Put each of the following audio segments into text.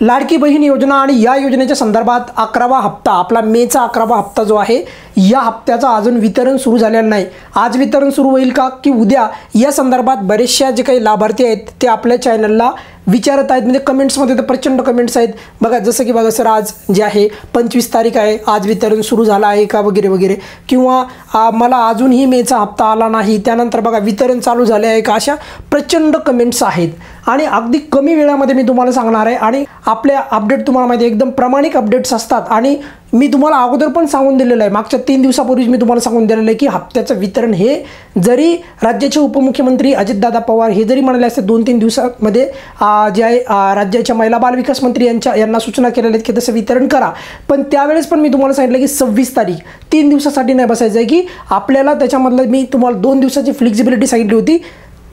लाडकी बहीण योजना आणि या योजनेच्या संदर्भात 11वा हप्ता, आपला मेचा 11वा हप्ता जो आहे, या हप्त्याचं अजून वितरण सुरू झालेलं नाही. आज वितरण सुरू होईल का की उद्या, या संदर्भात बरेचशा जे काही लाभार्थी आहेत ते आपल्या चॅनलला विचारत आहेत. म्हणजे कमेंट्समध्ये तर प्रचंड कमेंट्स आहेत बघा. जसं की बघा सर, आज जे आहे 25 तारीख आहे, आज वितरण सुरू झालं आहे का वगैरे वगैरे, किंवा मला अजूनही मेचा हप्ता आला नाही, त्यानंतर बघा वितरण चालू झाले आहे का, अशा प्रचंड कमेंट्स आहेत. आणि अगदी कमी वेळामध्ये मी तुम्हाला सांगणार आहे. आणि आपल्या अपडेट तुम्हाला माहिती आहे एकदम प्रामाणिक अपडेट्स असतात. आणि मी तुम्हाला अगोदर पण सांगून दिलेलं आहे, मागच्या 3 दिवसापूर्वीच मी तुम्हाला सांगून दिलेलं आहे की हप्त्याचं वितरण हे जरी राज्याचे उपमुख्यमंत्री अजितदादा पवार हे जरी म्हणाले असते 2-3 दिवसामध्ये जे आहे राज्याच्या महिला बालविकास मंत्री यांना सूचना केलेल्या आहेत की तसं वितरण करा. पण त्यावेळेस पण मी तुम्हाला सांगितलं की 26 तारीख 3 दिवसासाठी नाही बसायचं आहे, की आपल्याला त्याच्यामधलं मी तुम्हाला 2 दिवसाची फ्लेक्झिबिलिटी सांगितली होती.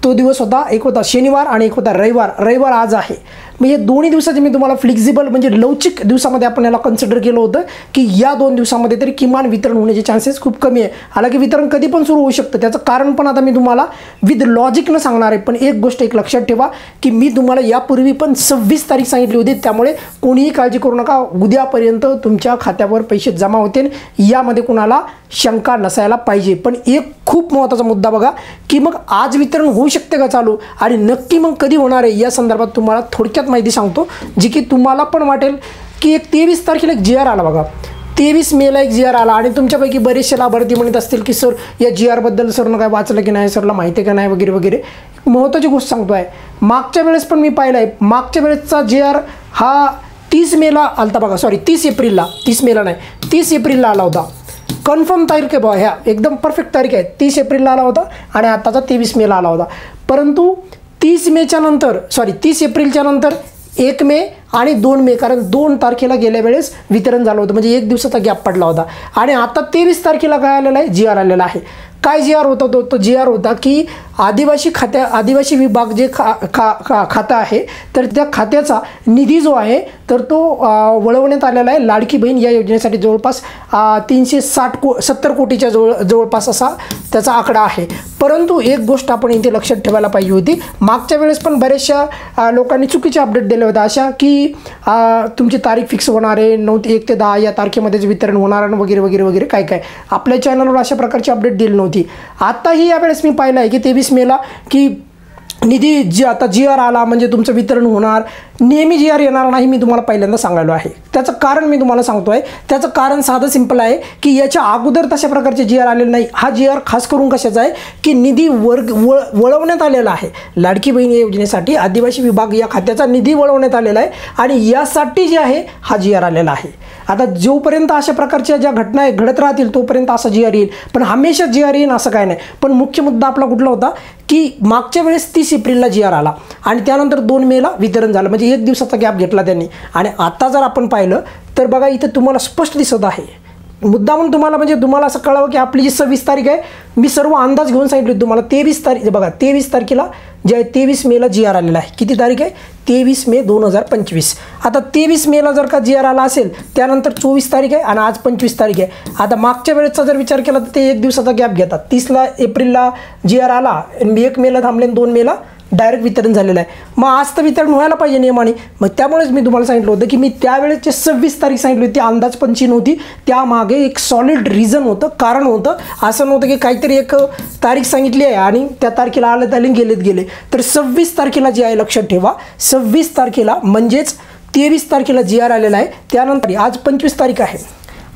तो दिवस होता, एक होता शनिवार आणि एक होता रविवार आज आहे. मग हे दोन्ही दिवसाचे मी तुम्हाला फ्लेक्झिबल म्हणजे लवचिक दिवसामध्ये आपण याला कन्सिडर केलं होतं की या 2 दिवसामध्ये तरी किमान वितरण होण्याचे चान्सेस खूप कमी आहे. हालाकी वितरण कधी पण सुरू होऊ शकतं, त्याचं कारण पण आता मी तुम्हाला विथ लॉजिकनं सांगणार आहे. पण एक गोष्ट एक लक्षात ठेवा की मी तुम्हाला यापूर्वी पण 26 तारीख सांगितली होती, त्यामुळे कोणीही काळजी करू नका. उद्यापर्यंत तुमच्या खात्यावर पैसे जमा होतील, यामध्ये कुणाला शंका नसायला पाहिजे. पण एक खूप महत्त्वाचा मुद्दा बघा की मग आज वितरण होऊ शकते का चालू, आणि नक्की मग कधी होणार आहे, या संदर्भात तुम्हाला थोडक्यात माहिती सांगतो, जी की तुम्हाला पण वाटेल की एक 23 तारखेला एक GR आला बघा. 23 मेला एक GR आला. आणि तुमच्यापैकी बरेचसे लाभार्थी म्हणत असतील की सर या GR बद्दल सरनं काय वाचलं की नाही, सरला माहिती आहे का नाही वगैरे वगैरे. महत्त्वाची गोष्ट सांगतो आहे, मागच्या वेळेस पण मी पाहिलं आहे, मागच्या वेळेसचा GR हा 30 मेला आलता बघा, सॉरी 30 एप्रिलला, 30 मेला नाही 30 एप्रिलला आला होता. कन्फर्म तारीख आहे बघा, ह्या एकदम परफेक्ट तारीख आहे. 30 एप्रिलला आला होता आणि आताचा 23 मेला आला होता. परंतु 30 मेच्या नंतर, सॉरी 30 एप्रिलच्या नंतर 1 मे आणि 2 मे, कारण 2 तारखेला गेल्या वेळेस वितरण झालं होतं, म्हणजे 1 दिवसाचा गॅप पडला होता. आणि आता 23 तारखेला काय आलेलं आहे, GR आलेला आहे. काय GR होता तो GR होता की आदिवासी विभाग जे खातं आहे, तर त्या खात्याचा निधी जो आहे तर तो वळवण्यात आलेला आहे लाडकी बहीण या योजनेसाठी. जवळपास 370 कोटीच्या जवळपास असा त्याचा आकडा आहे. परंतु एक गोष्ट आपण इथे लक्षात ठेवायला पाहिजे होती, मागच्या वेळेस पण बऱ्याचशा लोकांनी चुकीचे अपडेट दिले होते, अशा की तुमची तारीख फिक्स होणार आहे 9 ते 1 ते 10 या तारखेमध्येच वितरण होणार वगैरे वगैरे वगैरे काय आपल्या चॅनलवर अशा प्रकारची अपडेट दिली नव्हती. आताही यावेळेस मी पाहिलं आहे की 23 मेला की निधी आता GR आला म्हणजे तुमचं वितरण होणार. नेहमी GR येणार नाही, मी तुम्हाला पहिल्यांदा सांगायलो आहे. त्याचं कारण मी तुम्हाला सांगतो आहे, त्याचं कारण साधं सिंपल आहे की याच्या अगोदर तशा प्रकारचे GR आलेले नाही. हा GR खास करून कशाचा आहे की निधी वळवण्यात आलेला आहे लाडकी बहीण या योजनेसाठी. आदिवासी विभाग या खात्याचा निधी वळवण्यात आलेला आहे आणि यासाठी जे आहे हा GR आलेला आहे. आता जोपर्यंत अशा प्रकारच्या ज्या घटना घडत राहतील तोपर्यंत असा GR येईल, पण हमेशा GR येईल असं काय नाही. पण मुख्य मुद्दा आपला कुठला होता की मागच्या वेळेस 30 एप्रिलला GR आला आणि त्यानंतर 2 मेला वितरण झालं, म्हणजे 1 दिवसाचा गॅप घेतला त्यांनी. आणि आता जर आपण पाहिलं तर बघा इथं तुम्हाला स्पष्ट दिसत आहे, मुद्दा म्हणून तुम्हाला म्हणजे तुम्हाला असं कळावं की आपली जी 26 तारीख आहे, मी सर्व अंदाज घेऊन सांगितले तुम्हाला. 23 तारीख बघा, 23 तारखेला जे आहे 23 मेला GR आलेला आहे. किती तारीख आहे, 23 मे 2025. आता 23 मेला जर का GR आला असेल, त्यानंतर 24 तारीख आहे आणि आज 25 तारीख आहे. आता मागच्या वेळेचा जर विचार केला तर ते 1 दिवसाचा गॅप घेतात. 30 एप्रिलला GR आला, 1 मेला थांबले, 2 मेला डायरेक्ट वितरण झालेलं आहे. मग आज तर वितरण व्हायला पाहिजे नियमाने. मग त्यामुळेच मी तुम्हाला सांगितलं होतं की मी त्यावेळेस जे 26 तारीख सांगितली होती, अंदाजपंची नव्हती, त्यामागे एक सॉलिड रिझन होतं, कारण होतं. असं नव्हतं की काहीतरी एक तारीख सांगितली आहे आणि त्या तारखेला आलं त्याला गेले. तर 26 तारखेला जे आहे लक्षात ठेवा, 26 तारखेला म्हणजेच 23 तारखेला GR आलेला आहे. त्यानंतर आज 25 तारीख आहे,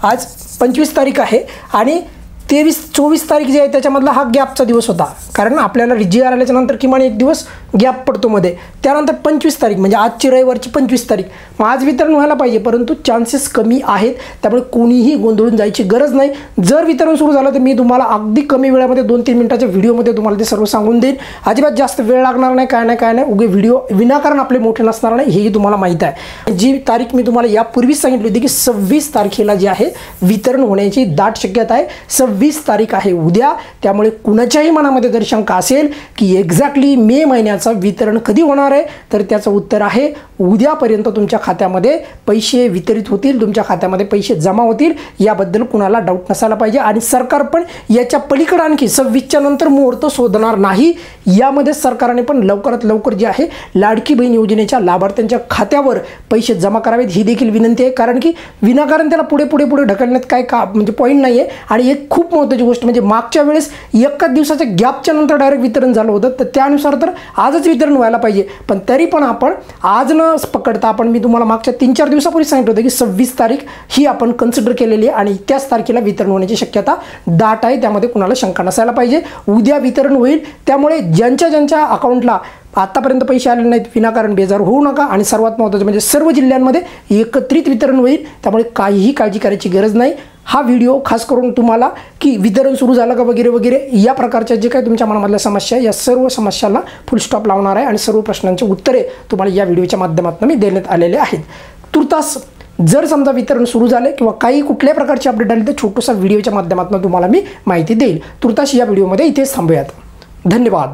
आज 25 तारीख आहे आणि 24 तारीख जी आहे त्याच्यामधला हा गॅपचा दिवस होता, कारण आपल्याला GR आल्याच्या नंतर किमान 1 दिवस गॅप पडतो मध्ये. त्यानंतर 25 तारीख म्हणजे आजची रविवारची 25 तारीख. मग आज वितरण व्हायला पाहिजे, परंतु चान्सेस कमी आहेत, त्यामुळे कोणीही गोंधळून जायची गरज नाही. जर वितरण सुरू झालं तर मी तुम्हाला अगदी कमी वेळामध्ये 2-3 मिनिटाच्या व्हिडिओमध्ये तुम्हाला ते सर्व सांगून देईन. अजिबात जास्त वेळ लागणार नाही, काय नाही. उगे व्हिडिओ विनाकारण आपले मोठे नसणार नाही, हेही तुम्हाला माहीत आहे. जी तारीख मी तुम्हाला यापूर्वीच सांगितली होती की 26 तारखेला जे आहे वितरण होण्याची दाट शक्यता आहे. 26 तारीख आहे उद्या, त्यामुळे कुणाच्याही मनामध्ये जर जर शंका असेल की एक्झॅक्टली मे महिन्याचं वितरण कधी होणार आहे, तर त्याचं उत्तर आहे उद्यापर्यंत तुमच्या खात्यामध्ये पैसे वितरित होतील, तुमच्या खात्यामध्ये पैसे जमा होतील, याबद्दल कुणाला डाऊट नसायला पाहिजे. आणि सरकार पण याच्या पलीकडे आणखी 26च्या नंतर मुहूर्त शोधणार नाही. यामध्ये सरकारने पण लवकरात लवकर जे आहे लाडकी बहीण योजनेच्या लाभार्थ्यांच्या खात्यावर पैसे जमा करावेत ही देखील विनंती आहे. कारण की विनाकारण त्याला पुढे पुढे पुढे ढकलण्यात काय का म्हणजे पॉईंट नाही आहे. आणि एक खूप महत्त्वाची गोष्ट म्हणजे मागच्या वेळेस एकाच दिवसाच्या गॅपच्या नंतर डायरेक्ट वितरण झालं होतं, तर त्यानुसार तर आजच वितरण व्हायला पाहिजे. पण तरी पण आपण आज न पकडता आपण मी तुम्हाला मागच्या 3-4 दिवसापूर्वी सांगितलं होतं की 26 तारीख ही आपण कन्सिडर केलेली आहे आणि त्याच तारखेला वितरण होण्याची शक्यता दाट आहे. त्यामध्ये कुणाला शंका नसायला पाहिजे. उद्या वितरण होईल, त्यामुळे ज्यांच्या अकाउंटला आतापर्यंत पैसे आले नाहीत विनाकारण बेजार होऊ नका. आणि सर्वात महत्त्वाचं म्हणजे सर्व जिल्ह्यांमध्ये एकत्रित वितरण होईल, त्यामुळे काहीही काळजी करायची गरज नाही. हा व्हिडिओ खास करून तुम्हाला की वितरण सुरू झालं का वगैरे वगैरे या प्रकारच्या जे काही तुमच्या मनामधल्या समस्या आहे या सर्व समस्यांना फुल स्टॉप लावणार आहे आणि सर्व प्रश्नांची उत्तरे तुम्हाला या व्हिडिओच्या माध्यमातून मी देण्यात आलेले आहेत. तुर्तास जर समजा वितरण सुरू झाले किंवा काही कुठल्याही प्रकारची अपडेट आली तर छोटूसा व्हिडिओच्या माध्यमातून तुम्हाला मी माहिती देईल. तुर्तास या व्हिडिओमध्ये इथेच थांबूयात. धन्यवाद.